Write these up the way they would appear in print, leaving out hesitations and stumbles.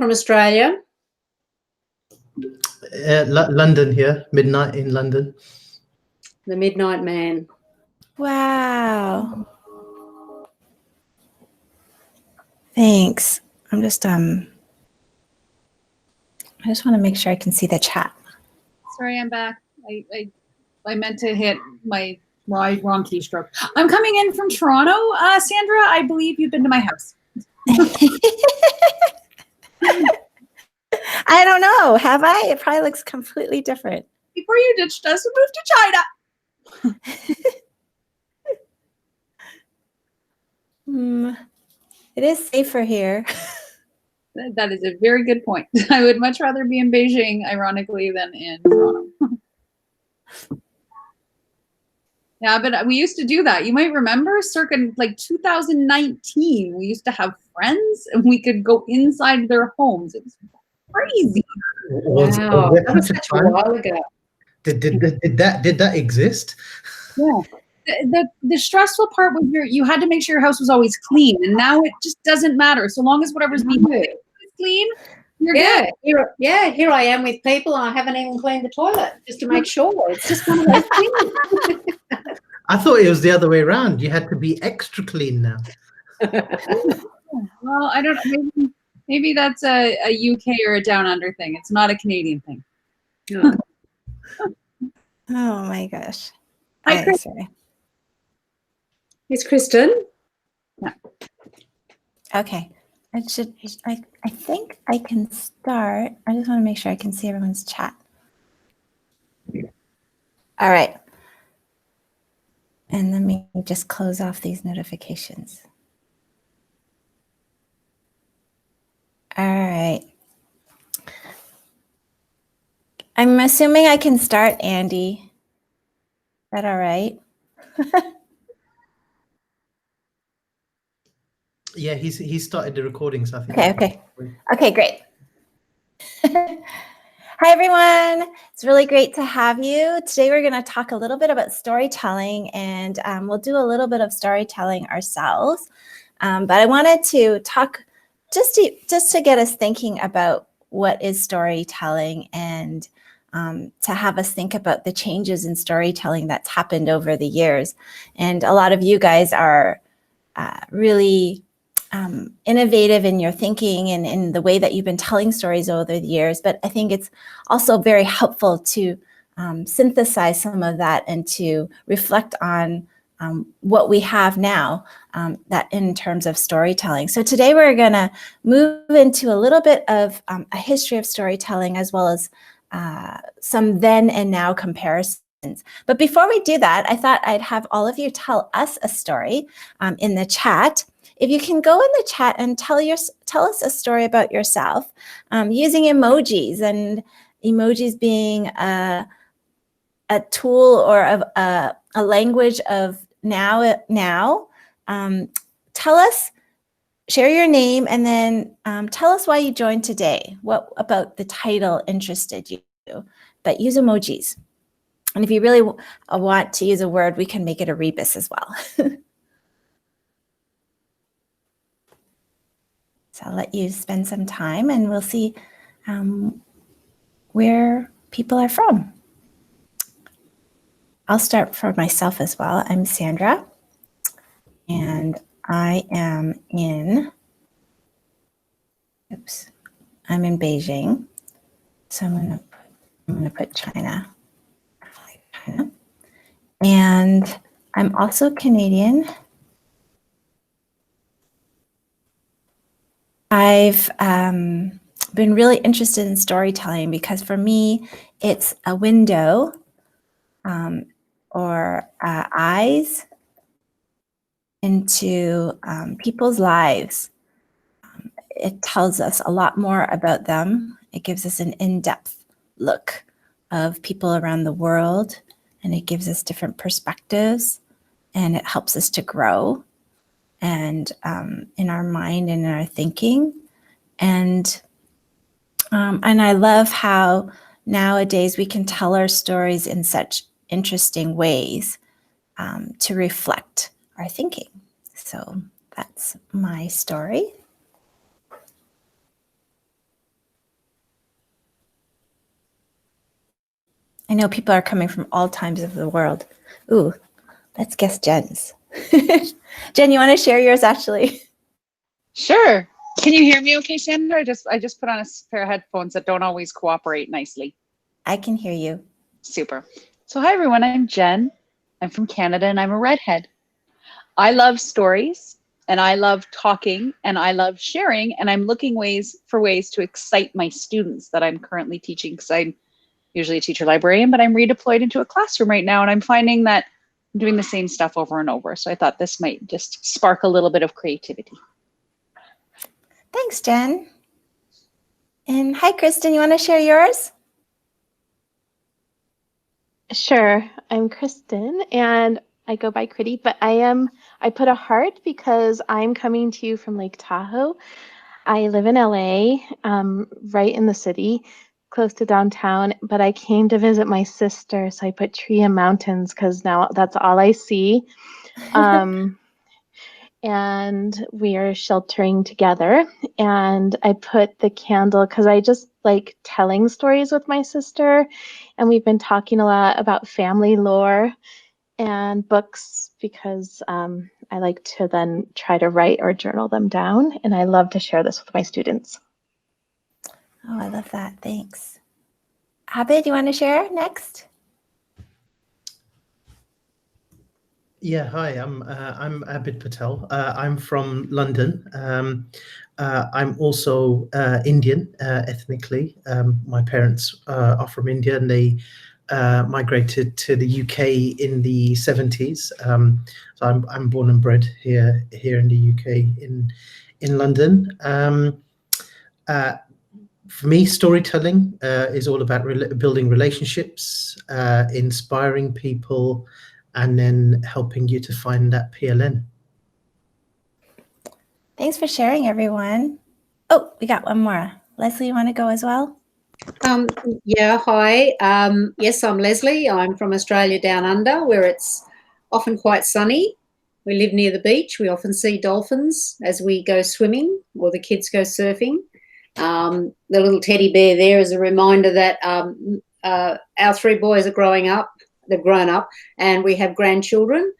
From Australia? London here, midnight in London. The Midnight Man. Wow. Thanks. I just want to make sure I can see the chat. Sorry, I'm back. I meant to hit my wrong keystroke. I'm coming in from Toronto. Sandra, I believe you've been to my house. I don't know. Have I? It probably looks completely different. Before you ditched us and moved to China. It is safer here. That is a very good point. I would much rather be in Beijing, ironically, than in Toronto. Yeah, but we used to do that. You might remember circa like 2019, we used to have friends and we could go inside their homes. It was crazy. Wow, that was such a while ago. Did that exist? Yeah. The stressful part was you had to make sure your house was always clean, and now it just doesn't matter. So long as whatever's being clean, you're good. Here I am with people, and I haven't even cleaned the toilet just to make sure. It's just one of those things. I thought it was the other way around. You had to be extra clean now. Well, I don't know. Maybe that's a UK or a down under thing. It's not a Canadian thing. No. Oh my gosh. Hi, Chris. Sorry. It's Kristen. Yeah. Okay. I think I can start. I just want to make sure I can see everyone's chat. All right. And let me just close off these notifications. All right. I'm assuming I can start, Andy. Is that all right? Yeah, he started the recording, so I think. Okay, great. Hi, everyone. It's really great to have you. Today, we're going to talk a little bit about storytelling, and we'll do a little bit of storytelling ourselves. But I wanted to talk just to get us thinking about what is storytelling, and to have us think about the changes in storytelling that's happened over the years. And a lot of you guys are really innovative in your thinking and in the way that you've been telling stories over the years. But I think it's also very helpful to synthesize some of that and to reflect on what we have now that in terms of storytelling. So today we're going to move into a little bit of a history of storytelling, as well as some then and now comparisons. But before we do that, I thought I'd have all of you tell us a story in the chat. If you can go in the chat and tell us a story about yourself using emojis, and emojis being a tool or a language of now. Tell us, share your name, and then tell us why you joined today. What about the title interested you? But use emojis. And if you really want to use a word, we can make it a rebus as well. So I'll let you spend some time, and we'll see where people are from. I'll start for myself as well. I'm Sandra, and I am in Beijing. So I'm gonna put China. And I'm also Canadian. I've been really interested in storytelling because for me, it's a window or eyes into people's lives. It tells us a lot more about them. It gives us an in-depth look of people around the world, and it gives us different perspectives, and it helps us to grow and in our mind and in our thinking. And I love how nowadays we can tell our stories in such interesting ways to reflect our thinking. So that's my story. I know people are coming from all times of the world. Ooh, let's guess Jen's. Jen, you want to share yours actually? Sure. Can you hear me okay, Sandra? I just put on a pair of headphones that don't always cooperate nicely. I can hear you. Super. So hi everyone, I'm Jen. I'm from Canada and I'm a redhead. I love stories and I love talking and I love sharing, and I'm looking for ways to excite my students that I'm currently teaching, because I'm usually a teacher librarian, but I'm redeployed into a classroom right now, and I'm finding that I'm doing the same stuff over and over. So I thought this might just spark a little bit of creativity. Thanks, Jen. And hi, Kristen, you want to share yours? Sure, I'm Kristen and I go by Critty, but I put a heart because I'm coming to you from Lake Tahoe. I live in LA, right in the city, close to downtown, but I came to visit my sister, so I put tree and mountains because now that's all I see. And we are sheltering together. And I put the candle because I just like telling stories with my sister. And we've been talking a lot about family lore and books because I like to then try to write or journal them down. And I love to share this with my students. Oh, I love that. Thanks. Abid, you want to share next? Yeah, hi. I'm Abid Patel. I'm from London. I'm also Indian ethnically. My parents are from India, and they migrated to the UK in the 70s. So I'm born and bred here in the UK in London. For me, storytelling is all about building relationships, inspiring people, and then helping you to find that PLN. Thanks for sharing, everyone. Oh, we got one more. Leslie, you want to go as well? Yeah, hi. Yes, I'm Leslie. I'm from Australia Down Under, where it's often quite sunny. We live near the beach. We often see dolphins as we go swimming or the kids go surfing. The little teddy bear there is a reminder that our three boys are growing up. They've grown up, and we have grandchildren.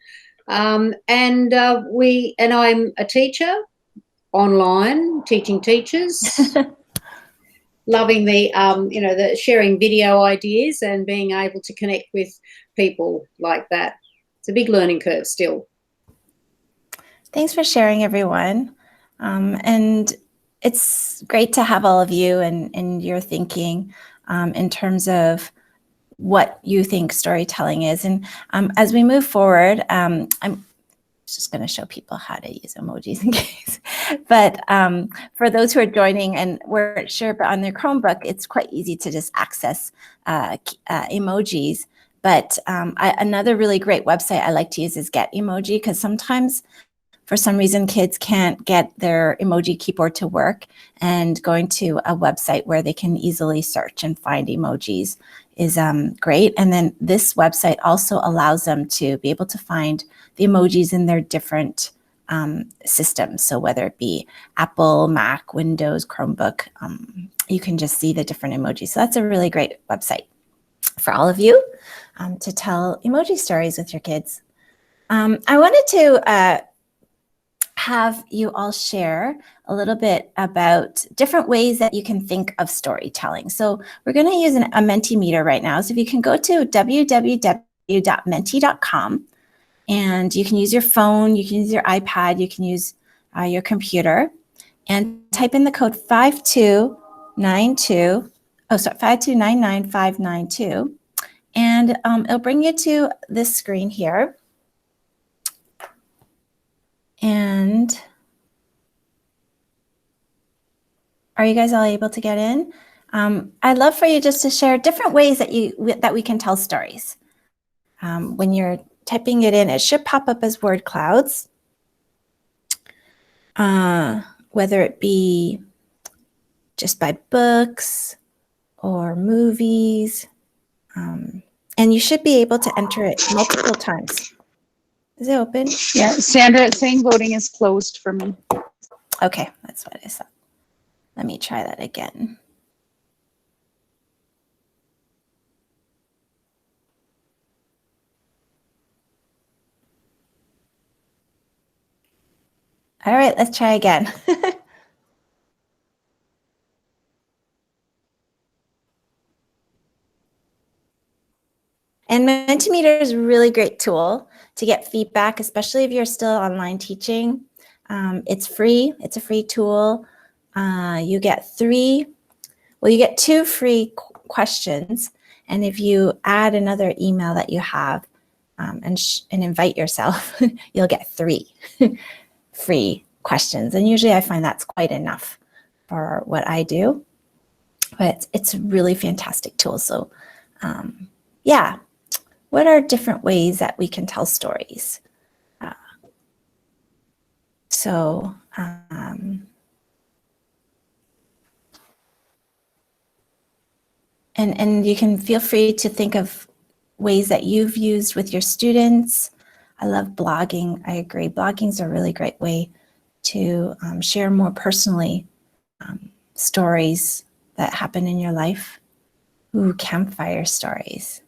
And I'm a teacher online, teaching teachers. Loving the sharing video ideas and being able to connect with people like that. It's a big learning curve still. Thanks for sharing, everyone. And it's great to have all of you and your thinking in terms of what you think storytelling is. And as we move forward, I'm just going to show people how to use emojis in case. But for those who are joining and weren't sure, but on their Chromebook, it's quite easy to just access emojis. But another really great website I like to use is Get Emoji, because sometimes for some reason kids can't get their emoji keyboard to work, and going to a website where they can easily search and find emojis is great. And then this website also allows them to be able to find the emojis in their different systems. So whether it be Apple, Mac, Windows, Chromebook, you can just see the different emojis. So that's a really great website for all of you to tell emoji stories with your kids. I wanted to have you all share a little bit about different ways that you can think of storytelling. So we're going to use a MomentoMeter right now. So if you can go to www.menti.com, and you can use your phone, you can use your iPad, you can use your computer, and type in the code 5299592, and it'll bring you to this screen here. And are you guys all able to get in? I'd love for you just to share different ways that we can tell stories. When you're typing it in, it should pop up as word clouds, whether it be just by books or movies. And you should be able to enter it multiple times. Is it open? Yeah, Sandra, it's saying voting is closed for me. Okay, that's what I said. Let me try that again. All right, let's try again. And MomentoMeter is a really great tool to get feedback, especially if you're still online teaching. It's free. It's a free tool. You get two free questions. And if you add another email that you have and invite yourself, you'll get 3 free questions. And usually I find that's quite enough for what I do. But it's a really fantastic tool. So yeah. What are different ways that we can tell stories? And you can feel free to think of ways that you've used with your students. I love blogging. I agree. Blogging is a really great way to share more personally stories that happen in your life. Ooh, campfire stories.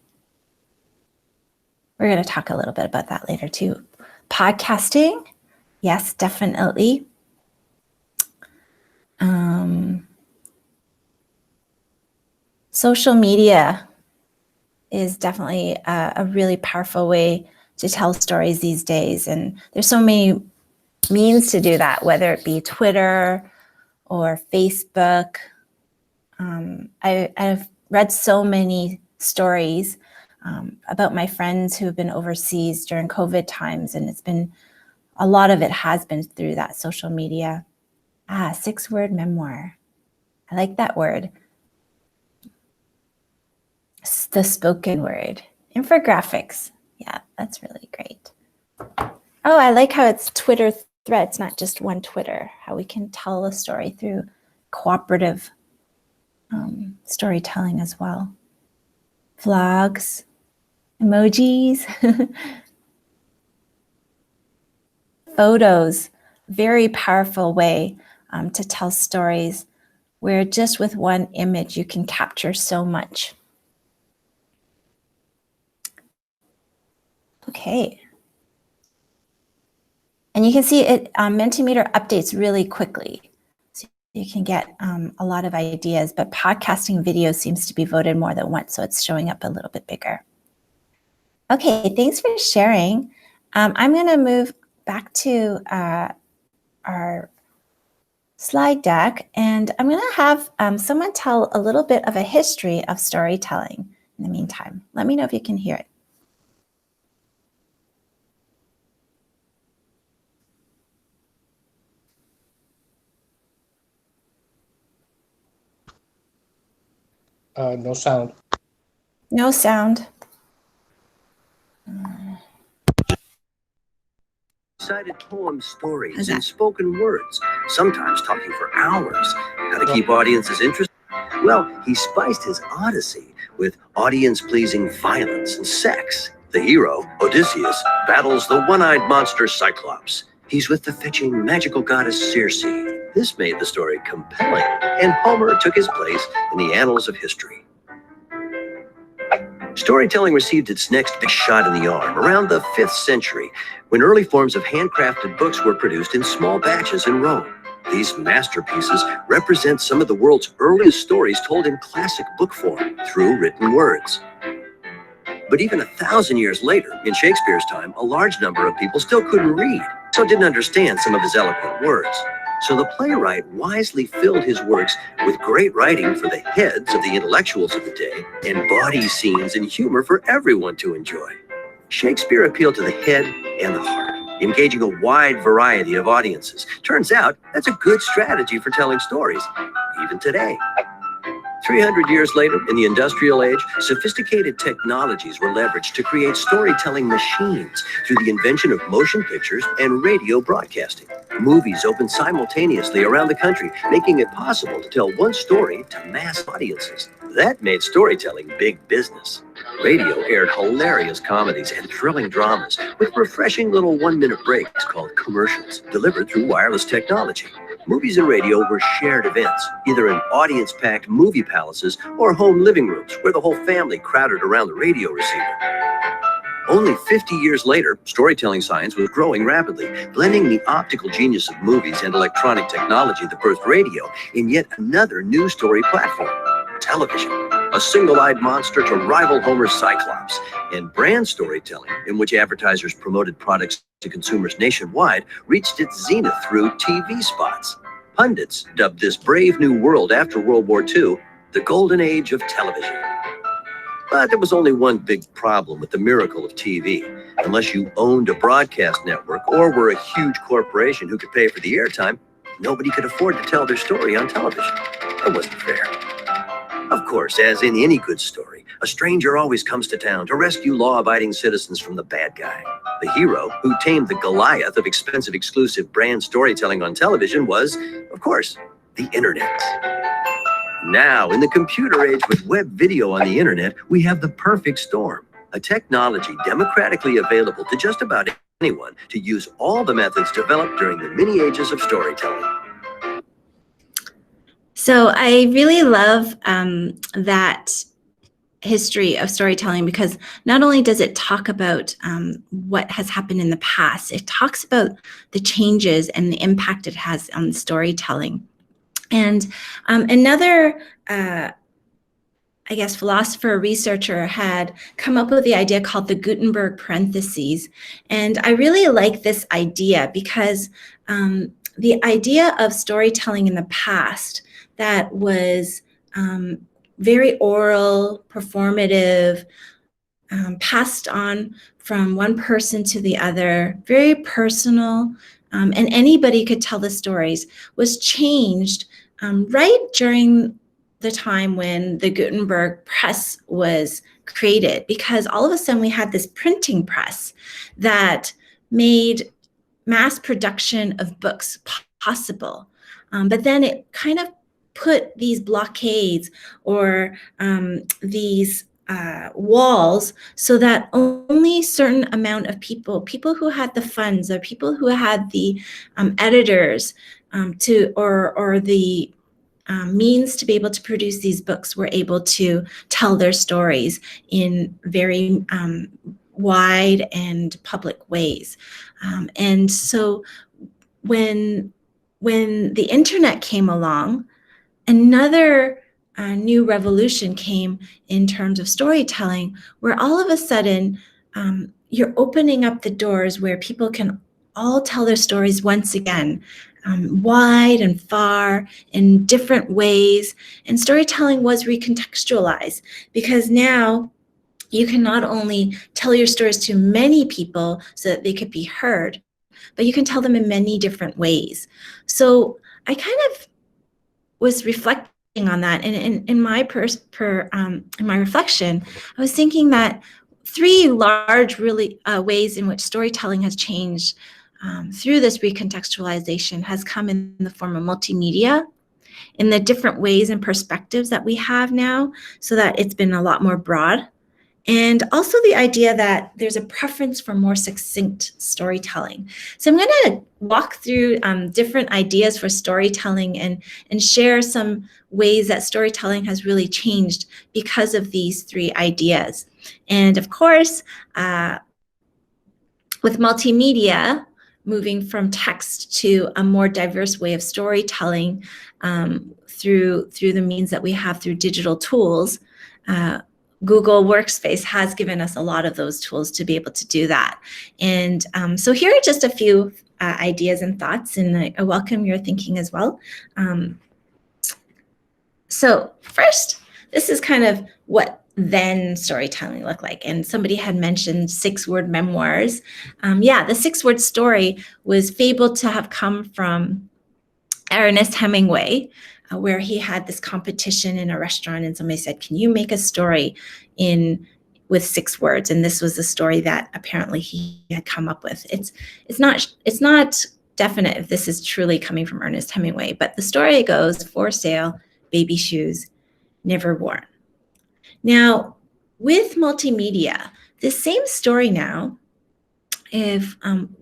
We're going to talk a little bit about that later too. Podcasting, yes, definitely. Social media is definitely a really powerful way to tell stories these days. And there's so many means to do that, whether it be Twitter or Facebook. I've read so many stories about my friends who have been overseas during COVID times, and a lot of it has been through that social media. 6-word memoir. I like that word. The spoken word. Infographics. Yeah, that's really great. Oh, I like how it's Twitter threads, not just one Twitter, how we can tell a story through cooperative storytelling as well. Vlogs, emojis, photos, very powerful way to tell stories where just with one image you can capture so much. Okay. And you can see it, MomentoMeter updates really quickly. So you can get a lot of ideas, but podcasting video seems to be voted more than once, so it's showing up a little bit bigger. Okay, thanks for sharing. I'm going to move back to our slide deck, and I'm going to have someone tell a little bit of a history of storytelling in the meantime. Let me know if you can hear it. No sound. No sound. Recited poems, stories, and spoken words, sometimes talking for hours. How to keep audiences interested? Well, he spiced his Odyssey with audience-pleasing violence and sex. The hero, Odysseus, battles the one-eyed monster Cyclops. He's with the fetching magical goddess Circe. This made the story compelling, and Homer took his place in the annals of history. Storytelling received its next big shot in the arm around the 5th century, when early forms of handcrafted books were produced in small batches in Rome. These masterpieces represent some of the world's earliest stories told in classic book form through written words. But even 1,000 years later, in Shakespeare's time, a large number of people still couldn't read, so didn't understand some of his eloquent words. So the playwright wisely filled his works with great writing for the heads of the intellectuals of the day and bawdy scenes and humor for everyone to enjoy. Shakespeare appealed to the head and the heart, engaging a wide variety of audiences. Turns out that's a good strategy for telling stories, even today. 300 years later, in the industrial age, sophisticated technologies were leveraged to create storytelling machines through the invention of motion pictures and radio broadcasting. Movies opened simultaneously around the country, making it possible to tell one story to mass audiences. That made storytelling big business. Radio aired hilarious comedies and thrilling dramas with refreshing little one-minute breaks called commercials, delivered through wireless technology. Movies and radio were shared events, either in audience-packed movie palaces or home living rooms where the whole family crowded around the radio receiver. Only 50 years later, storytelling science was growing rapidly, blending the optical genius of movies and electronic technology that birthed radio in yet another new story platform, television. A single-eyed monster to rival Homer's Cyclops, and brand storytelling, in which advertisers promoted products to consumers nationwide, reached its zenith through TV spots. Pundits dubbed this brave new world after World War II the golden age of television. But there was only one big problem with the miracle of TV. Unless you owned a broadcast network or were a huge corporation who could pay for the airtime, nobody could afford to tell their story on television. It wasn't fair. Of course, as in any good story, a stranger always comes to town to rescue law-abiding citizens from the bad guy. The hero who tamed the Goliath of expensive exclusive brand storytelling on television was, of course, the internet. Now, in the computer age with web video on the internet, we have the perfect storm, a technology democratically available to just about anyone to use all the methods developed during the many ages of storytelling. So I really love that history of storytelling, because not only does it talk about what has happened in the past, it talks about the changes and the impact it has on storytelling. And another, I guess, philosopher, researcher had come up with the idea called the Gutenberg parentheses. And I really like this idea because the idea of storytelling in the past that was very oral, performative, passed on from one person to the other, very personal, and anybody could tell the stories, was changed right during the time when the Gutenberg press was created, because all of a sudden we had this printing press that made mass production of books possible. But then it kind of put these blockades or these walls so that only certain amount of people who had the funds or people who had the editors or the means to be able to produce these books were able to tell their stories in very wide and public ways. And so when the internet came along, another new revolution came in terms of storytelling, where all of a sudden you're opening up the doors where people can all tell their stories once again, wide and far in different ways. And storytelling was recontextualized, because now you can not only tell your stories to many people so that they could be heard, but you can tell them in many different ways. So I kind of was reflecting on that, and in my reflection, I was thinking that three large ways in which storytelling has changed through this recontextualization has come in the form of multimedia, in the different ways and perspectives that we have now, so that it's been a lot more broad. And also the idea that there's a preference for more succinct storytelling. So I'm going to walk through different ideas for storytelling and share some ways that storytelling has really changed because of these three ideas. And of course, with multimedia, moving from text to a more diverse way of storytelling through the means that we have through digital tools, Google Workspace has given us a lot of those tools to be able to do that. And so here are just a few ideas and thoughts, and I welcome your thinking as well. So first, this is kind of what then storytelling looked like. And somebody had mentioned 6-word memoirs. Yeah, the 6-word story was fabled to have come from Ernest Hemingway, where he had this competition in a restaurant, and somebody said, "Can you make a story with 6 words?" And this was the story that apparently he had come up with. It's not definite if this is truly coming from Ernest Hemingway, but the story goes, "For sale, baby shoes, never worn." Now, with multimedia, this same story now, if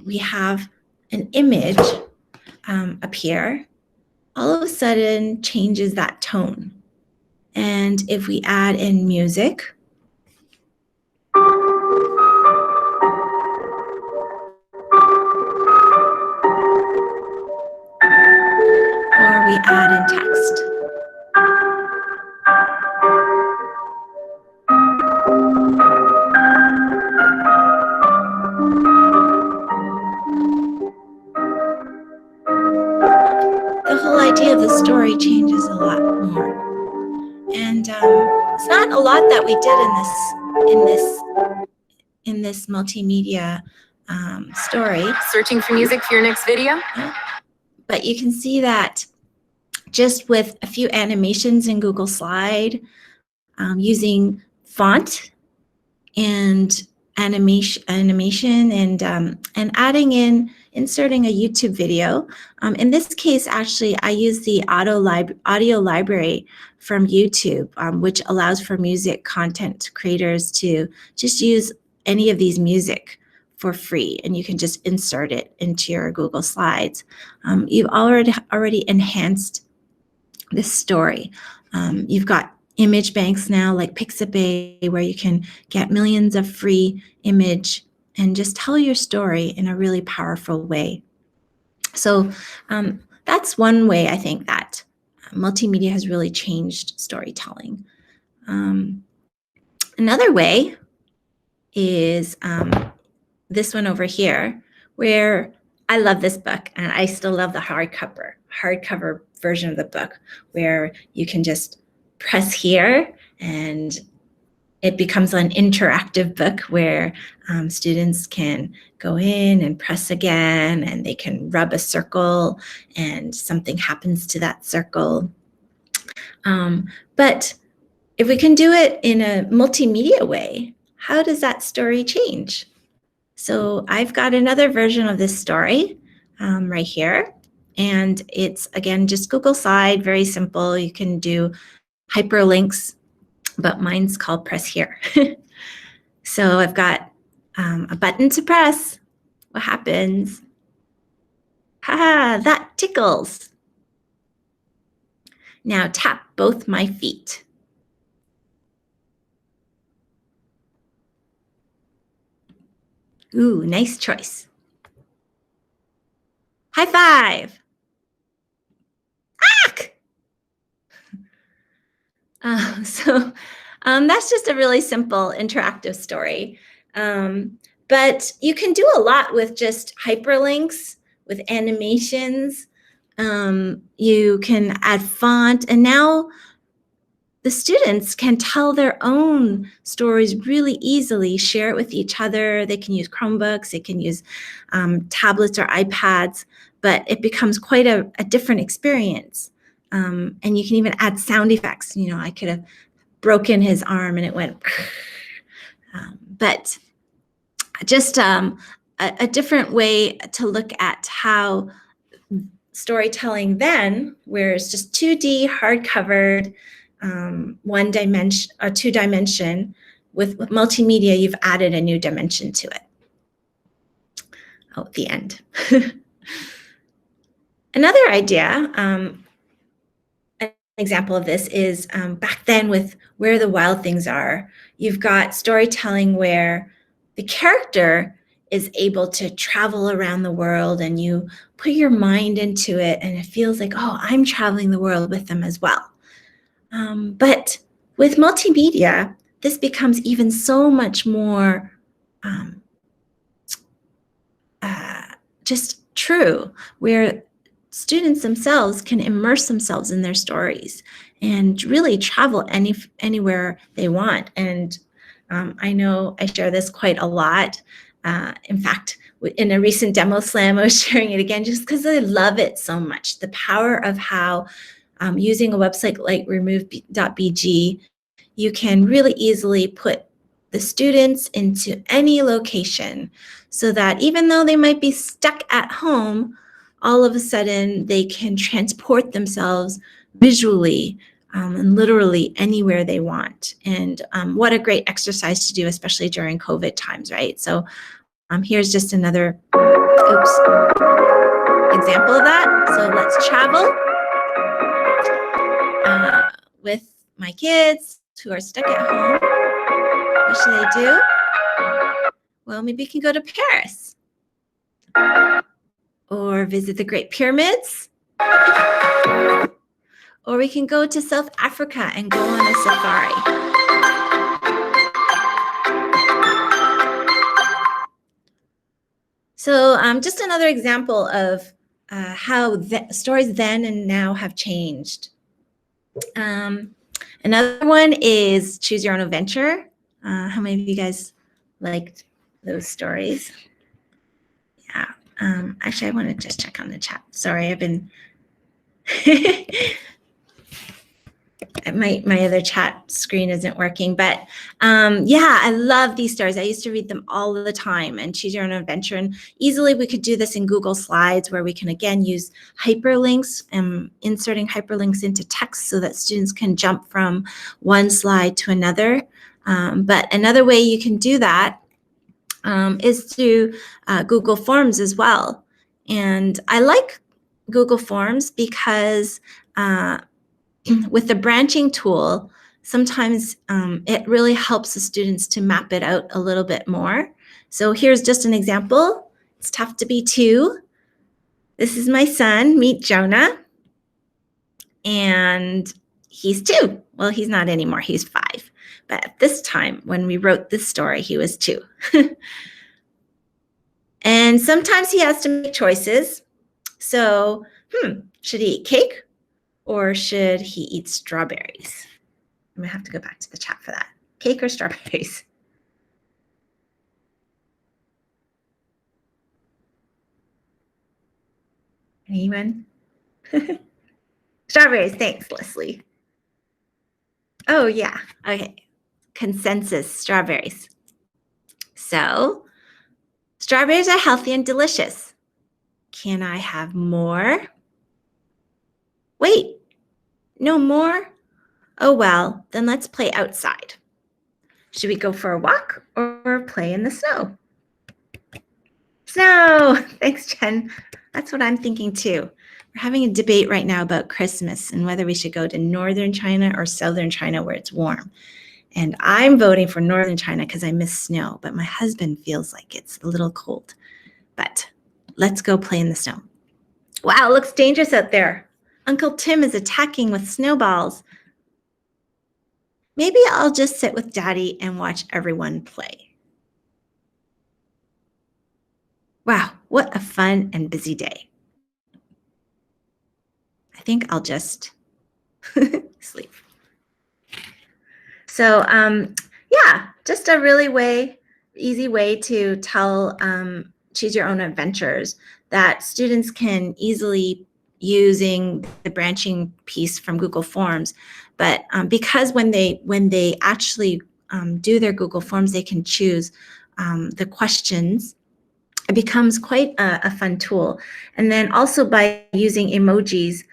we have an image appear, all of a sudden changes that tone. And if we add in music, we add in text. The whole idea of the story changes a lot more. And it's not a lot that we did in this multimedia story. Searching for music for your next video? But you can see that just with a few animations in Google Slide, using font and animation and adding in, inserting a YouTube video. In this case, actually, I use the audio library from YouTube, which allows for music content creators to just use any of these music for free, and you can just insert it into your Google Slides. You've already enhanced this story. You've got image banks now like Pixabay, where you can get millions of free image and just tell your story in a really powerful way. So that's one way I think that multimedia has really changed storytelling. Another way is this one over here, where I love this book, and I still love the hardcover version of the book, where you can just press here and it becomes an interactive book where students can go in and press again, and they can rub a circle and something happens to that circle. But if we can do it in a multimedia way, how does that story change? So I've got another version of this story right here. And it's, again, just Google Slide, very simple. You can do hyperlinks, but mine's called Press Here. So I've got a button to press. What happens? Ha, that tickles. Now tap both my feet. Ooh, nice choice. High five. So that's just a really simple interactive story. But you can do a lot with just hyperlinks, with animations. You can add font, and now the students can tell their own stories really easily, share it with each other. They can use Chromebooks, they can use tablets or iPads, but it becomes quite a different experience. And you can even add sound effects. You know, I could have broken his arm and it went, but just a different way to look at how storytelling then, where it's just 2D hard-covered, one dimension or 2-dimension, with multimedia, you've added a new dimension to it. Oh, at the end. Another idea, an example of this is back then with Where the Wild Things Are, you've got storytelling where the character is able to travel around the world and you put your mind into it and it feels like, oh, I'm traveling the world with them as well. But with multimedia, this becomes even so much more just true, where students themselves can immerse themselves in their stories and really travel anywhere they want. And I know I share this quite a lot. In fact, in a recent demo slam, I was sharing it again just because I love it so much. The power of how using a website like remove.bg, you can really easily put the students into any location so that even though they might be stuck at home, all of a sudden they can transport themselves visually and literally anywhere they want. And what a great exercise to do, especially during COVID times, right? So here's just another example of that. So let's travel with my kids who are stuck at home. What should they do? Well, maybe you can go to Paris or visit the Great Pyramids Or we can go to South Africa and go on a safari. So just another example of how stories then and now have changed. Another one is Choose Your Own Adventure. How many of you guys liked those stories? Yeah. Actually, I want to just check on the chat. Sorry, I've been my other chat screen isn't working, but yeah, I love these stories. I used to read them all the time, and Choose Your Own Adventure. And easily we could do this in Google Slides, where we can again use hyperlinks and inserting hyperlinks into text so that students can jump from one slide to another. But another way you can do that is through Google Forms as well. And I like Google Forms because with the branching tool, sometimes it really helps the students to map it out a little bit more. So here's just an example. It's tough to be 2. This is my son, meet Jonah. And he's 2. Well, he's not anymore, he's 5. But at this time, when we wrote this story, he was 2. And sometimes he has to make choices. So, should he eat cake? Or should he eat strawberries? I'm gonna have to go back to the chat for that. Cake or strawberries? Anyone? Strawberries, thanks, Leslie. Oh yeah, okay. Consensus, strawberries. So, strawberries are healthy and delicious. Can I have more? Wait, no more? Oh well, then let's play outside. Should we go for a walk or play in the snow? Snow! Thanks, Jen. That's what I'm thinking too. We're having a debate right now about Christmas and whether we should go to northern China or southern China where it's warm. And I'm voting for northern China because I miss snow, but my husband feels like it's a little cold. But let's go play in the snow. Wow, it looks dangerous out there. Uncle Tim is attacking with snowballs. Maybe I'll just sit with Daddy and watch everyone play. Wow, what a fun and busy day. I think I'll just sleep. So yeah, just a really easy way to tell Choose Your Own Adventures that students can easily using the branching piece from Google Forms. But because when they actually do their Google Forms, they can choose the questions. It becomes quite a fun tool. And then also by using emojis,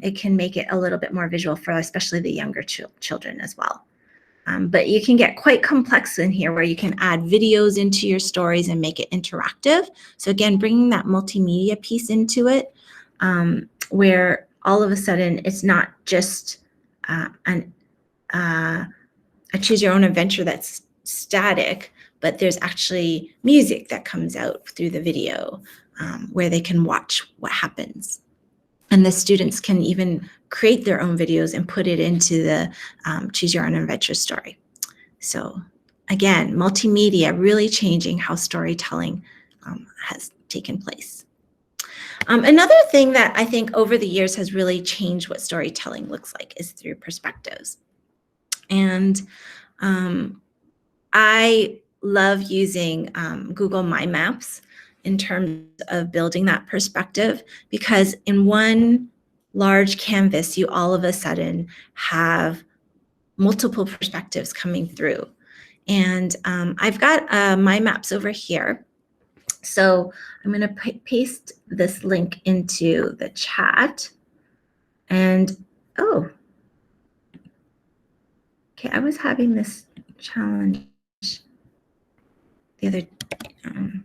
it can make it a little bit more visual for especially the younger children as well. But you can get quite complex in here where you can add videos into your stories and make it interactive. So again, bringing that multimedia piece into it, where all of a sudden it's not just a Choose Your Own Adventure that's static, but there's actually music that comes out through the video where they can watch what happens. And the students can even create their own videos and put it into the Choose Your Own Adventure story. So again, multimedia really changing how storytelling has taken place. Another thing that I think over the years has really changed what storytelling looks like is through perspectives. And I love using Google My Maps in terms of building that perspective, because in one large canvas, you all of a sudden have multiple perspectives coming through. And I've got My Maps over here. So I'm going to paste this link into the chat. And, oh, okay, I was having this challenge the other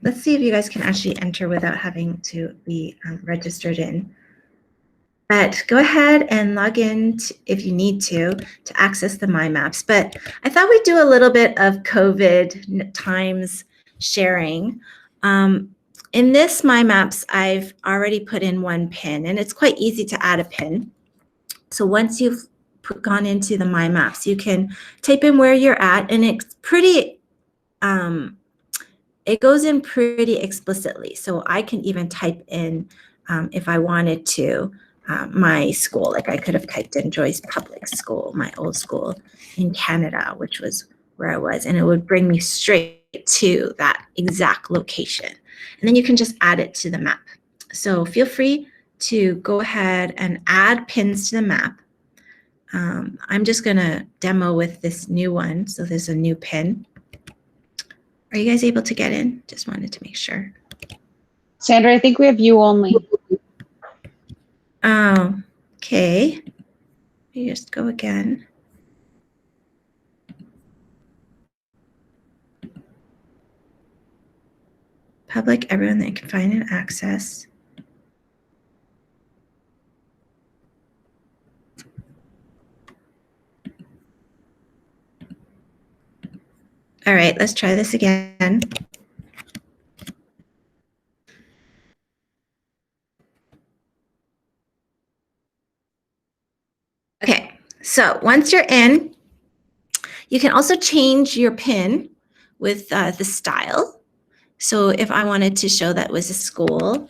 let's see if you guys can actually enter without having to be registered in. But go ahead and log in if you need to access the My Maps. But I thought we'd do a little bit of COVID times sharing. in this My Maps, I've already put in one pin, and it's quite easy to add a pin. So once you've gone into the My Maps, you can type in where you're at, and it's pretty, it goes in pretty explicitly. So I can even type in, if I wanted to, my school. Like I could have typed in Joyce Public School, my old school in Canada, which was where I was, and it would bring me straight to that exact location. And then you can just add it to the map. So feel free to go ahead and add pins to the map. I'm just gonna demo with this new one. So there's a new pin. Are you guys able to get in? Just wanted to make sure. Sandra, I think we have you only. Oh, okay. Let me just go again. Public, everyone that can find and access. All right, let's try this again. Okay, so once you're in, you can also change your pin with the style. So if I wanted to show that was a school,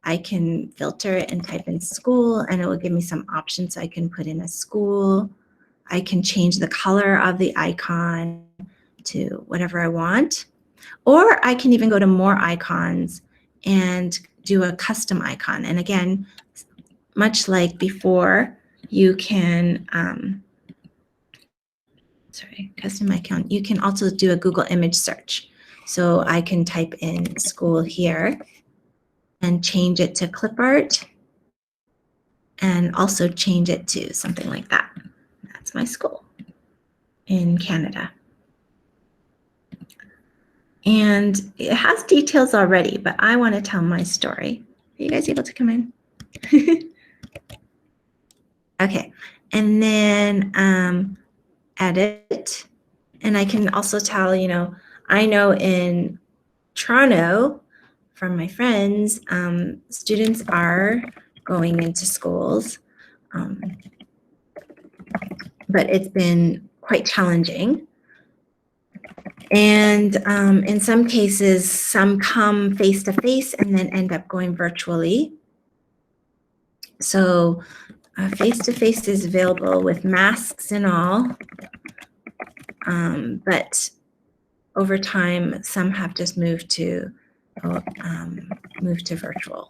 I can filter it and type in school, and it will give me some options. I can put in a school. I can change the color of the icon to whatever I want. Or I can even go to more icons and do a custom icon. And again, much like before, you can, custom icon. You can also do a Google image search. So I can type in school here and change it to clip art and also change it to something like that. That's my school in Canada. And it has details already, but I want to tell my story. Are you guys able to come in? Okay, and then edit. And I can also tell, I know in Toronto, from my friends, students are going into schools, but it's been quite challenging. And in some cases, some come face-to-face and then end up going virtually. So face-to-face is available with masks and all, but over time, some have just moved to virtual.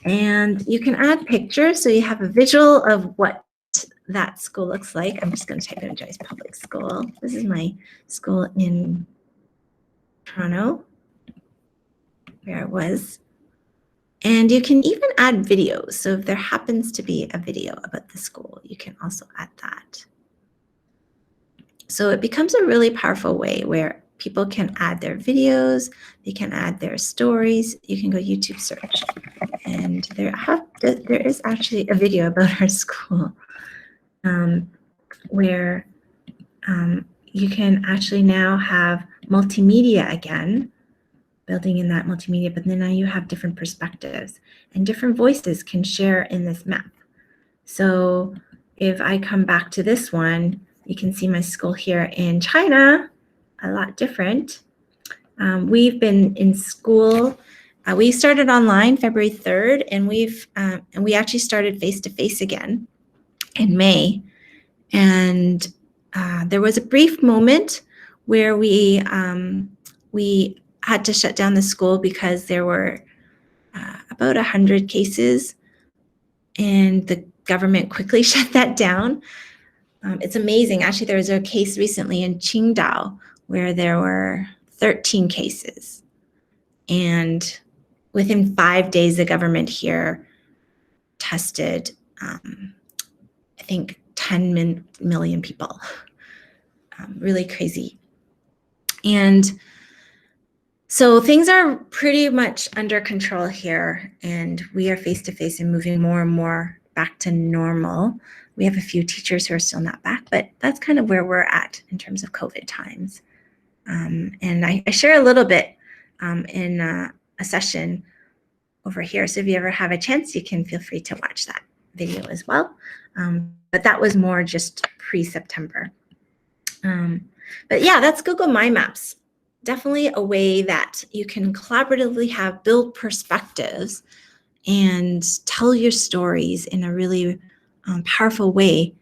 And you can add pictures, so you have a visual of what that school looks like. I'm just going to type in Joyce Public School. This is my school in Toronto, where I was. And you can even add videos. So if there happens to be a video about the school, you can also add that. So it becomes a really powerful way where people can add their videos, they can add their stories. You can go YouTube search, and there is actually a video about our school where you can actually now have multimedia again, building in that multimedia, but then now you have different perspectives and different voices can share in this map. So if I come back to this one, you can see my school here in China, a lot different. We've been in school. We started online February 3rd, and we actually started face-to-face again in May. And there was a brief moment where we had to shut down the school because there were about 100 cases, and the government quickly shut that down. It's amazing. Actually, there was a case recently in Qingdao where there were 13 cases. And within 5 days, the government here tested, I think, 10 million people. Really crazy. And so things are pretty much under control here, and we are face-to-face and moving more and more back to normal. We have a few teachers who are still not back, but that's kind of where we're at in terms of COVID times. And I share a little bit in a session over here. So if you ever have a chance, you can feel free to watch that video as well. But that was more just pre-September. But yeah, that's Google My Maps. Definitely a way that you can collaboratively build perspectives and tell your stories in a really powerful way,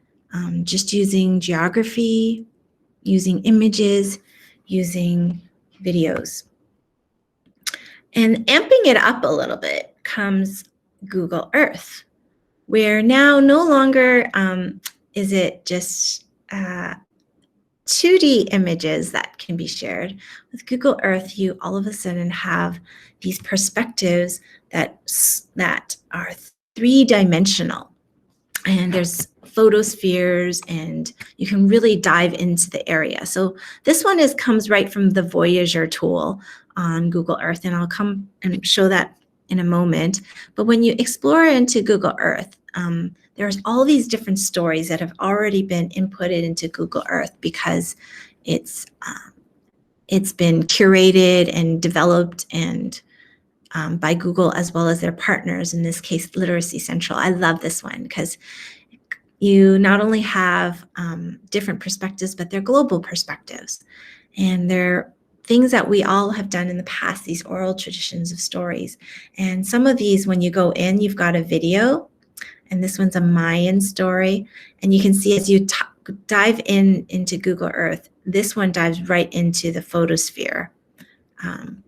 just using geography, using images, using videos. And amping it up a little bit comes Google Earth, where now no longer is it just 2D images that can be shared. With Google Earth, you all of a sudden have these perspectives that are 3-dimensional. And there's photospheres, and you can really dive into the area. So this one comes right from the Voyager tool on Google Earth, and I'll come and show that in a moment. But when you explore into Google Earth, there's all these different stories that have already been inputted into Google Earth because it's been curated and developed and by Google as well as their partners, in this case, Literacy Central. I love this one because you not only have different perspectives, but they're global perspectives. And they're things that we all have done in the past, these oral traditions of stories. And some of these, when you go in, you've got a video, and this one's a Mayan story. And you can see as you dive into Google Earth, this one dives right into the photosphere. And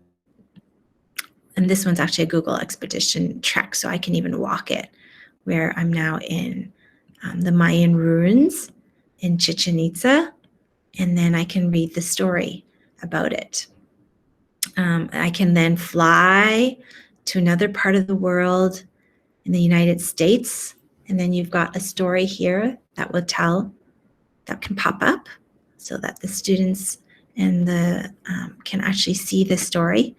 this one's actually a Google Expedition trek, so I can even walk it, where I'm now in the Mayan ruins in Chichen Itza, and then I can read the story about it. I can then fly to another part of the world in the United States, and then you've got a story here that can pop up so that the students and can actually see the story.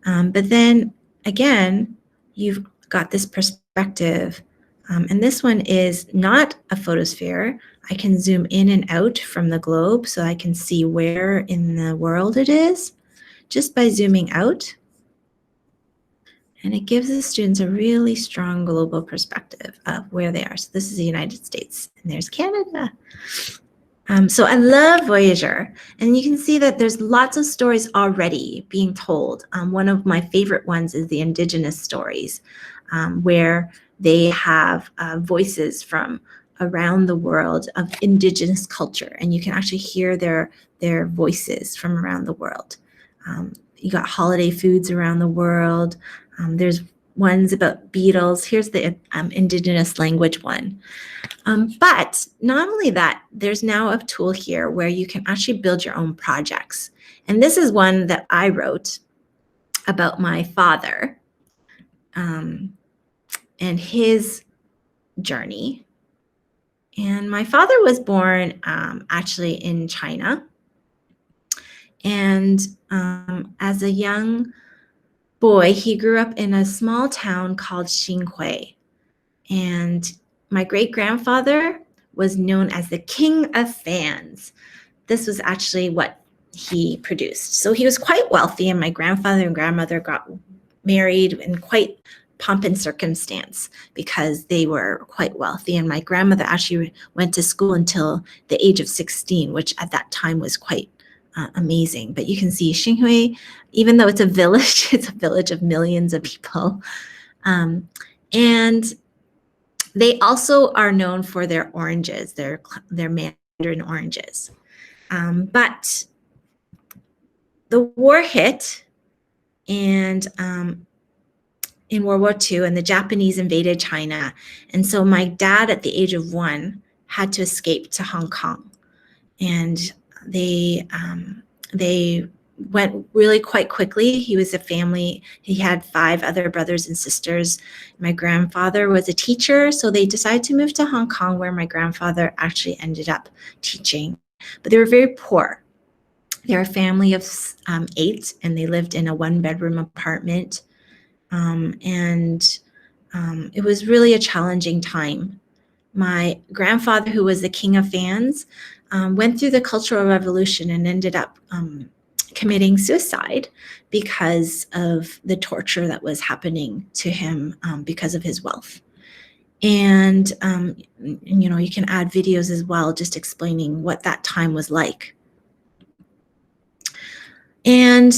But then again, you've got this perspective, and this one is not a photosphere. I can zoom in and out from the globe so I can see where in the world it is just by zooming out. And it gives the students a really strong global perspective of where they are. So this is the United States, and there's Canada. So I love Voyager, and you can see that there's lots of stories already being told. One of my favorite ones is the Indigenous stories, where they have voices from around the world of Indigenous culture, and you can actually hear their voices from around the world. You got holiday foods around the world. There's ones about beetles. Here's the Indigenous language one. But not only that, there's now a tool here where you can actually build your own projects. And this is one that I wrote about my father and his journey. And my father was born actually in China. And as a young boy, he grew up in a small town called Xinhui. And my great-grandfather was known as the King of Fans. This was actually what he produced. So he was quite wealthy, and my grandfather and grandmother got married in quite pomp and circumstance because they were quite wealthy. And my grandmother actually went to school until the age of 16, which at that time was quite amazing. But you can see Xinhui, even though it's a village of millions of people. And they also are known for their oranges, their mandarin oranges. But the war hit, and in World War II, and the Japanese invaded China. And so my dad, at the age of 1, had to escape to Hong Kong. And they went really quite quickly. He was a family. He had 5 other brothers and sisters. My grandfather was a teacher, so they decided to move to Hong Kong, where my grandfather actually ended up teaching. But they were very poor. They were a family of 8, and they lived in a 1-bedroom apartment. It was really a challenging time. My grandfather, who was the King of Fans, went through the Cultural Revolution and ended up committing suicide because of the torture that was happening to him because of his wealth. And, you know, you can add videos as well, just explaining what that time was like. And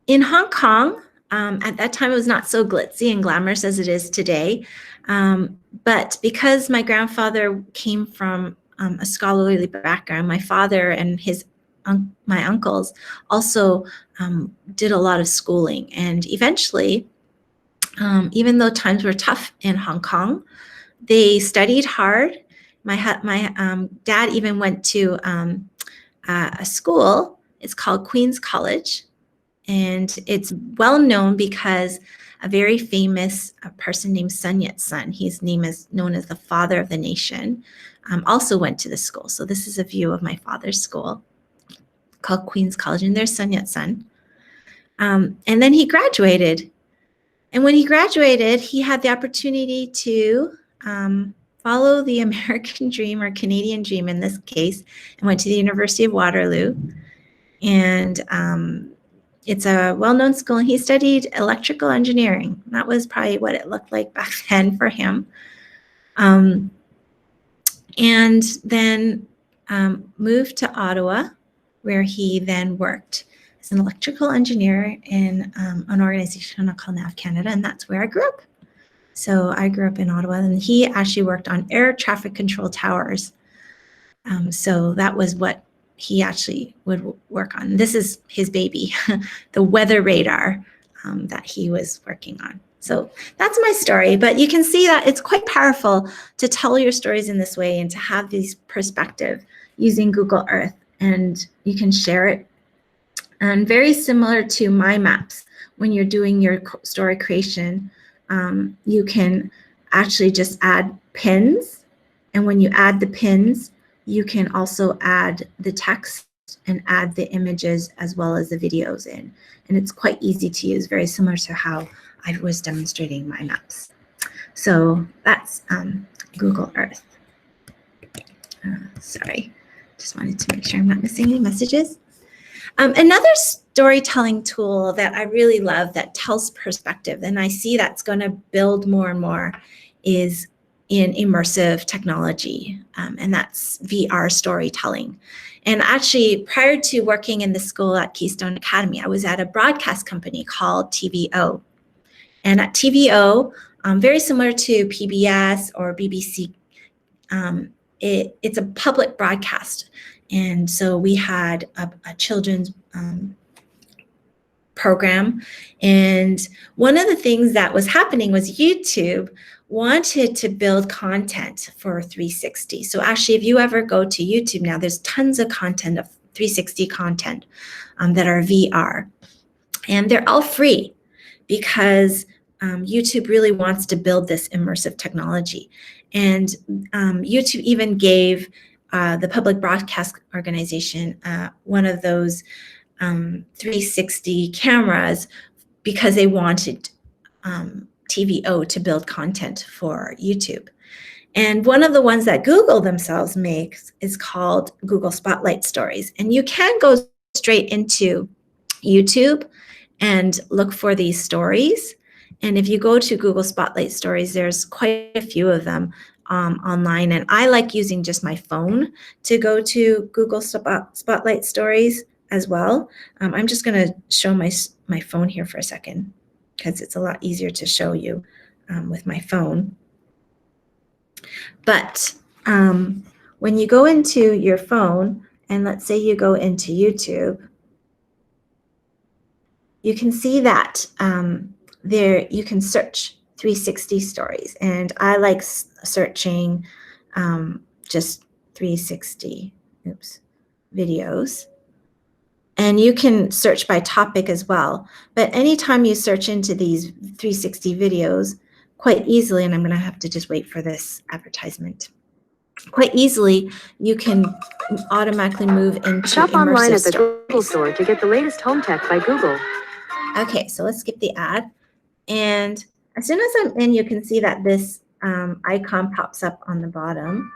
in Hong Kong, at that time, it was not so glitzy and glamorous as it is today. But because my grandfather came from a scholarly background, my father and my uncles also did a lot of schooling. And eventually, even though times were tough in Hong Kong, they studied hard. My dad even went to a school. It's called Queen's College. And it's well known because a very famous person named Sun Yat-sen, his name is known as the father of the nation, also went to the school. So this is a view of my father's school called Queen's College, and there's Sun Yat-sen. And then he graduated. And when he graduated, he had the opportunity to follow the American dream, or Canadian dream in this case, and went to the University of Waterloo. And it's a well-known school, and he studied electrical engineering. That was probably what it looked like back then for him. And then moved to Ottawa, where he then worked as an electrical engineer in an organization called NAV Canada, and that's where I grew up. So I grew up in Ottawa, and he actually worked on air traffic control towers. So that was what he actually would work on. This is his baby, the weather radar that he was working on. So that's my story, but you can see that it's quite powerful to tell your stories in this way and to have these perspective using Google Earth, and you can share it. And very similar to my maps, when you're doing your story creation, you can actually just add pins. And when you add the pins, you can also add the text and add the images as well as the videos in. And it's quite easy to use, very similar to how I was demonstrating my maps. So that's Google Earth. Sorry, just wanted to make sure I'm not missing any messages. Another storytelling tool that I really love that tells perspective, and I see that's going to build more and more, is in immersive technology, and that's VR storytelling. And actually, prior to working in the school at Keystone Academy, I was at a broadcast company called TVO. And at TVO, very similar to PBS or BBC, it's a public broadcast. And so we had a children's program. And one of the things that was happening was YouTube wanted to build content for 360. So actually, if you ever go to YouTube now, there's tons of content of 360 content that are VR. And they're all free because YouTube really wants to build this immersive technology. And YouTube even gave the Public Broadcast Organization one of those 360 cameras because they wanted TVO to build content for YouTube. And one of the ones that Google themselves makes is called Google Spotlight Stories. And you can go straight into YouTube and look for these stories. And if you go to Google Spotlight Stories, there's quite a few of them online. And I like using just my phone to go to Google Spotlight Stories as well. I'm just going to show my phone here for a second, because it's a lot easier to show you with my phone. But when you go into your phone, and let's say you go into YouTube, you can see that there you can search 360 stories. And I like searching just 360 videos. And you can search by topic as well. But anytime you search into these 360 videos, quite easily, and I'm going to have to just wait for this advertisement, quite easily, you can automatically move into Shop online at the stories. Google Store to get the latest home tech by Google. Okay, so let's skip the ad. And as soon as I'm in, you can see that this icon pops up on the bottom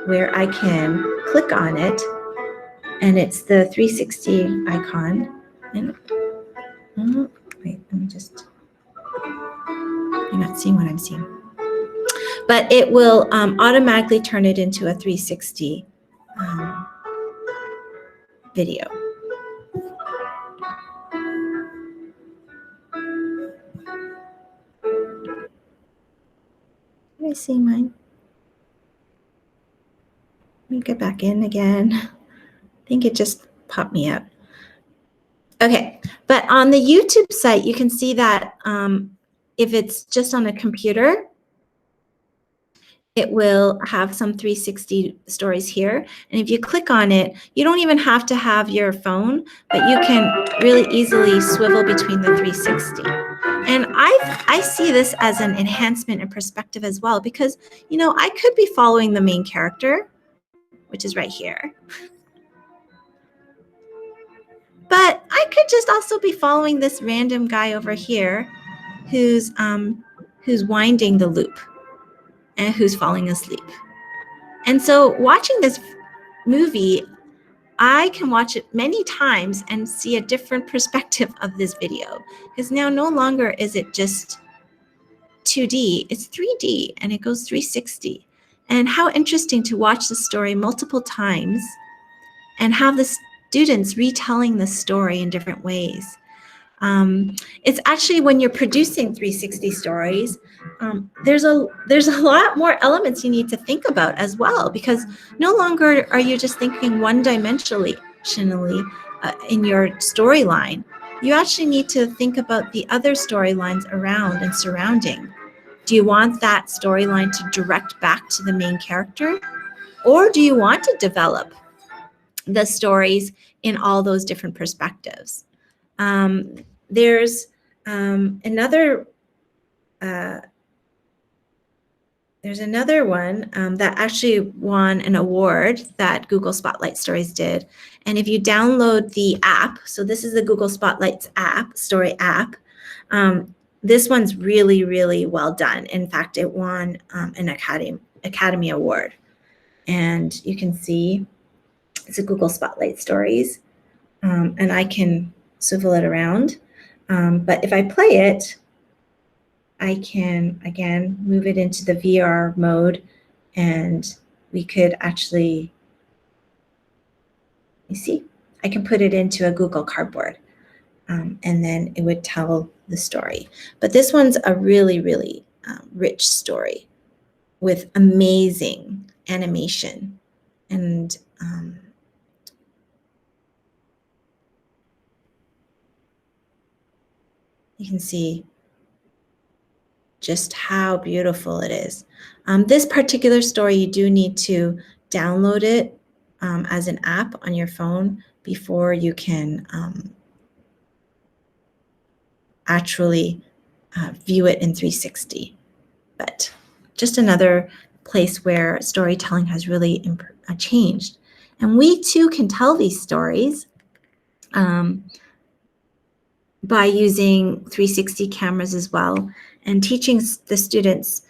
where I can click on it and it's the 360 icon. And wait, let me just, you're not seeing what I'm seeing. But it will automatically turn it into a 360 video. Can I see mine? Let me get back in again. I think it just popped me out. Okay, but on the YouTube site, you can see that if it's just on a computer, it will have some 360 stories here. And if you click on it, you don't even have to have your phone, but you can really easily swivel between the 360. And I see this as an enhancement in perspective as well, because, you know, I could be following the main character, which is right here. But I could just also be following this random guy over here who's winding the loop and who's falling asleep. And so watching this movie, I can watch it many times and see a different perspective of this video, because now no longer is it just 2D, it's 3D and it goes 360. And how interesting to watch the story multiple times and have the students retelling the story in different ways. It's actually, when you're producing 360 stories, there's a lot more elements you need to think about as well, because no longer are you just thinking one-dimensionally in your storyline. You actually need to think about the other storylines around and surrounding. Do you want that storyline to direct back to the main character? Or do you want to develop the stories in all those different perspectives? There's another one that actually won an award that Google Spotlight Stories did. And if you download the app, so this is the Google Spotlight app, story app, this one's really, really well done. In fact, it won an Academy Award. And you can see it's a Google Spotlight Stories. And I can swivel it around. But if I play it, I can, again, move it into the VR mode, and we could actually, you see, I can put it into a Google Cardboard, and then it would tell the story. But this one's a really, really rich story with amazing animation. And you can see just how beautiful it is. This particular story, you do need to download it as an app on your phone before you can actually view it in 360. But just another place where storytelling has really changed. And we too can tell these stories by using 360 cameras as well, and teaching the students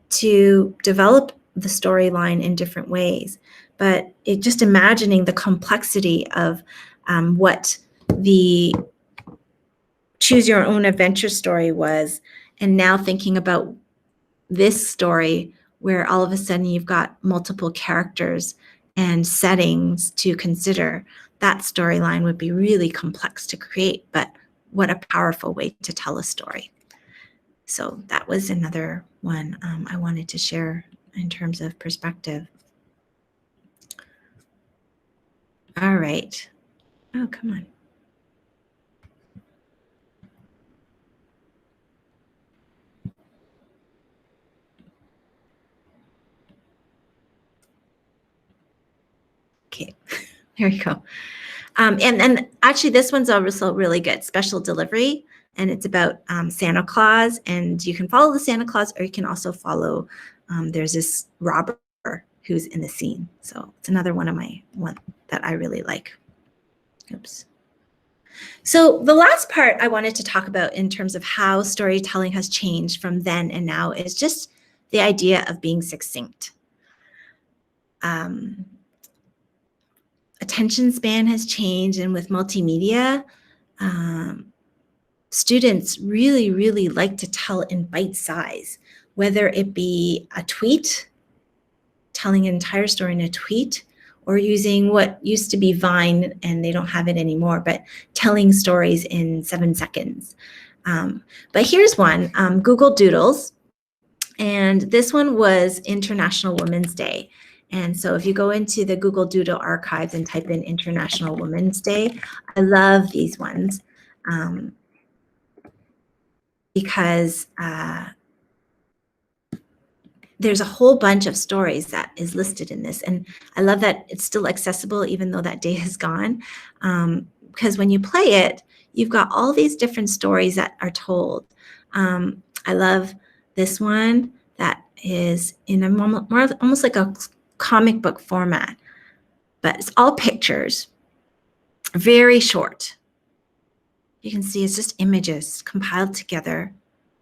to develop the storyline in different ways. But just imagining the complexity of what the choose your own adventure story was, and now thinking about this story where all of a sudden you've got multiple characters and settings to consider, that storyline would be really complex to create, but what a powerful way to tell a story. So that was another one I wanted to share in terms of perspective. All right. Oh, come on. Okay, there you go. And actually, this one's also really good, Special Delivery, and it's about Santa Claus, and you can follow the Santa Claus, or you can also follow, there's this robber who's in the scene. So it's another one that I really like. Oops. So the last part I wanted to talk about in terms of how storytelling has changed from then and now is just the idea of being succinct. Attention attention span has changed, and with multimedia, students really, really like to tell in bite size, whether it be a tweet, telling an entire story in a tweet, or using what used to be Vine, and they don't have it anymore, but telling stories in 7 seconds. But here's one, Google Doodles. And this one was International Women's Day. And so if you go into the Google Doodle archives and type in International Women's Day, I love these ones because there's a whole bunch of stories that is listed in this. And I love that it's still accessible even though that day is gone. Because when you play it, you've got all these different stories that are told. I love this one that is in a more almost like a comic book format, but it's all pictures, very short. You can see it's just images compiled together.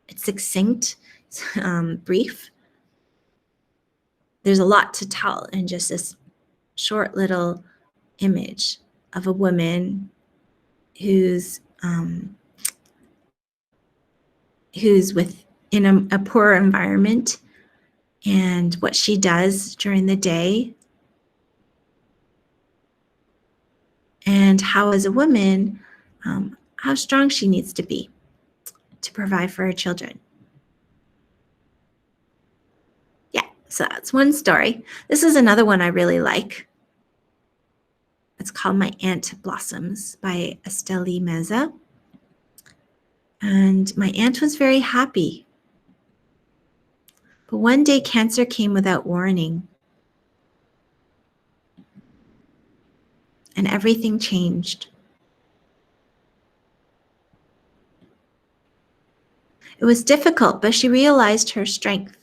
It's succinct, it's, brief. There's a lot to tell in just this short little image of a woman who's in a poor environment, and what she does during the day, and how as a woman, how strong she needs to be to provide for her children. Yeah, so that's one story. This is another one I really like. It's called My Aunt Blossoms by Estelle Meza. And my aunt was very happy. But one day cancer came without warning. And everything changed. It was difficult, but she realized her strength.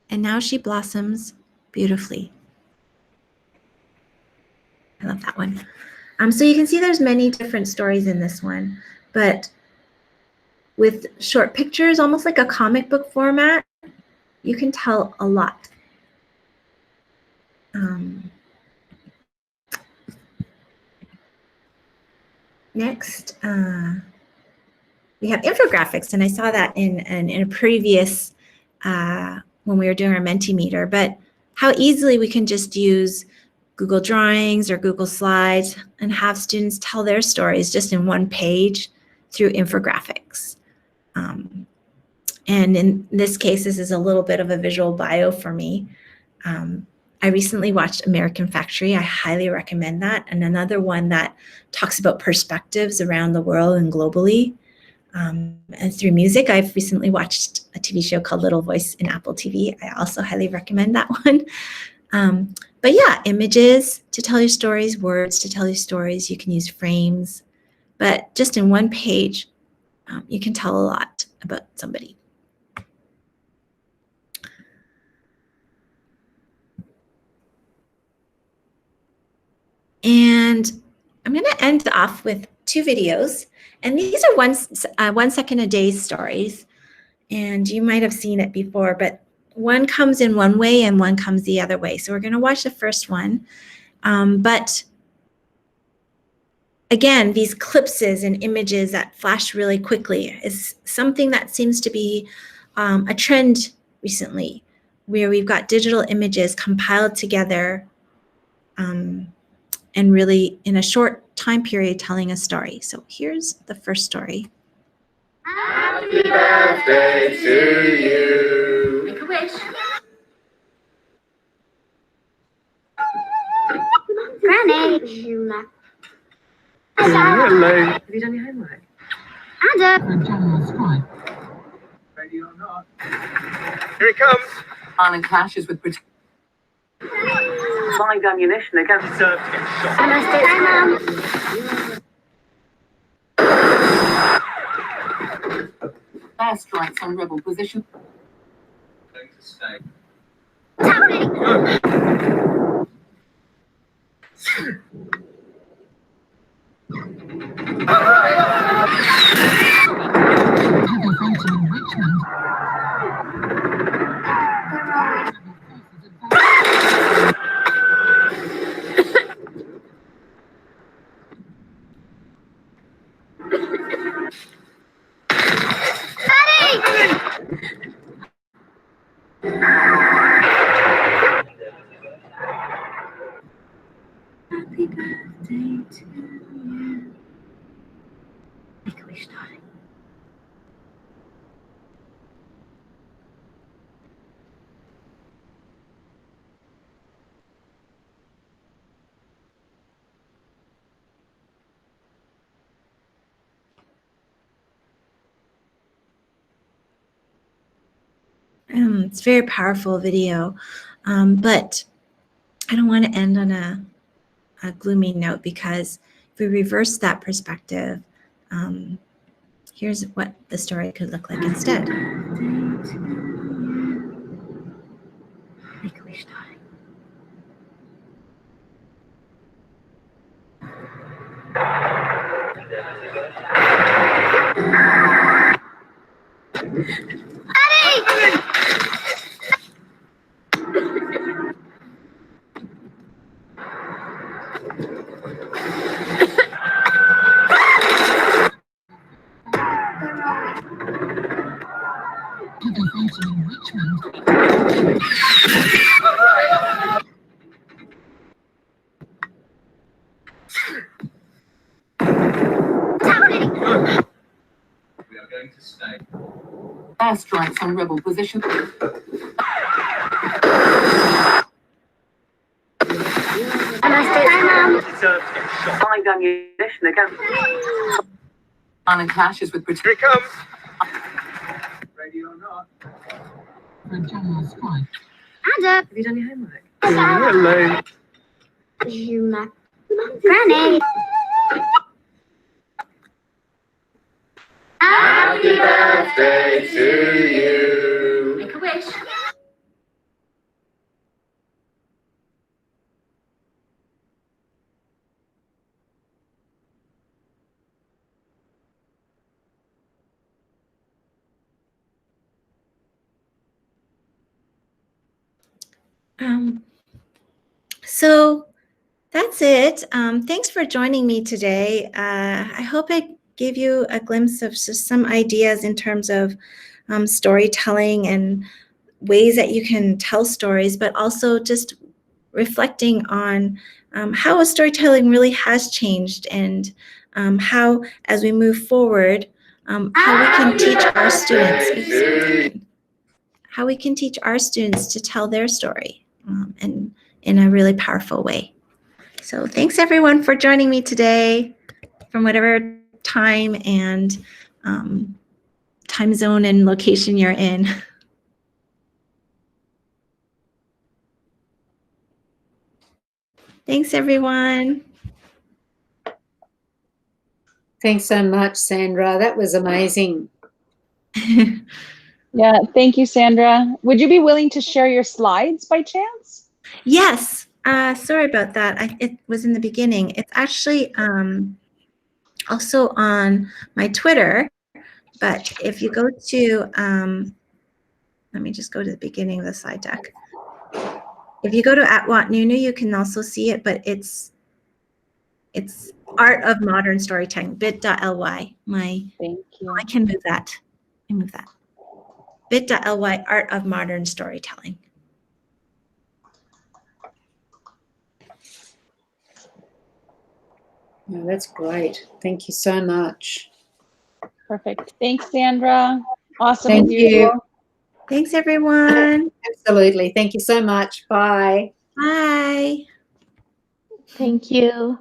And now she blossoms beautifully. I love that one. So you can see there's many different stories in this one, but with short pictures, almost like a comic book format, you can tell a lot. Next, we have infographics, and I saw that in a previous, when we were doing our MomentoMeter, but how easily we can just use Google Drawings or Google Slides and have students tell their stories just in one page through infographics. And in this case, this is a little bit of a visual bio for me. I recently watched American Factory. I highly recommend that. And another one that talks about perspectives around the world and globally. And through music, I've recently watched a TV show called Little Voice in Apple TV. I also highly recommend that one. But yeah, images to tell your stories, words to tell your stories. You can use frames, but just in one page, you can tell a lot about somebody. And I'm going to end off with 2 videos. And these are 1 second a day stories. And you might have seen it before, but one comes in one way and one comes the other way. So we're going to watch the first one. But again, these clipses and images that flash really quickly is something that seems to be a trend recently, where we've got digital images compiled together and really in a short time period telling a story. So here's the first story. Happy birthday to you. Make a wish. Granny. Hello. Have you done your homework? Adam. Ready or not? Here it comes. Ireland clashes with Britain. Find ammunition against Deserve to get shot. Airstrikes on rebel position. Going to stay. It's a very powerful video, but I don't want to end on a gloomy note, because if we reverse that perspective, here's what the story could look like instead. Make a wish, darling. We are going to stay. Airstrikes on rebel position. Find ammunition again. Violent clashes with Here it comes. Ready or not. for a general strike. Have you done your homework? Hello. Granny. Happy birthday to you. Make a wish. So that's it. Thanks for joining me today. I hope I gave you a glimpse of just some ideas in terms of storytelling and ways that you can tell stories, but also just reflecting on how storytelling really has changed, and how, as we move forward, how we can teach our students, how we can teach our students to tell their story, and in a really powerful way. So thanks everyone for joining me today from whatever time and time zone and location you're in. Thanks everyone. Thanks so much, Sandra. That was amazing. Yeah, thank you, Sandra. Would you be willing to share your slides by chance? Yes, sorry about that. It was in the beginning. It's actually also on my Twitter, but if you go to, let me just go to the beginning of the slide deck. If you go to @WatNunu, you can also see it, but it's Art of Modern Storytelling, bit.ly. Thank you. I can move that. I move that. bit.ly, Art of Modern Storytelling. Oh, that's great. Thank you so much. Perfect. Thanks, Sandra. Awesome Thank as you. usual. Thanks, everyone. Absolutely. Thank you so much. Bye. Bye. Thank you.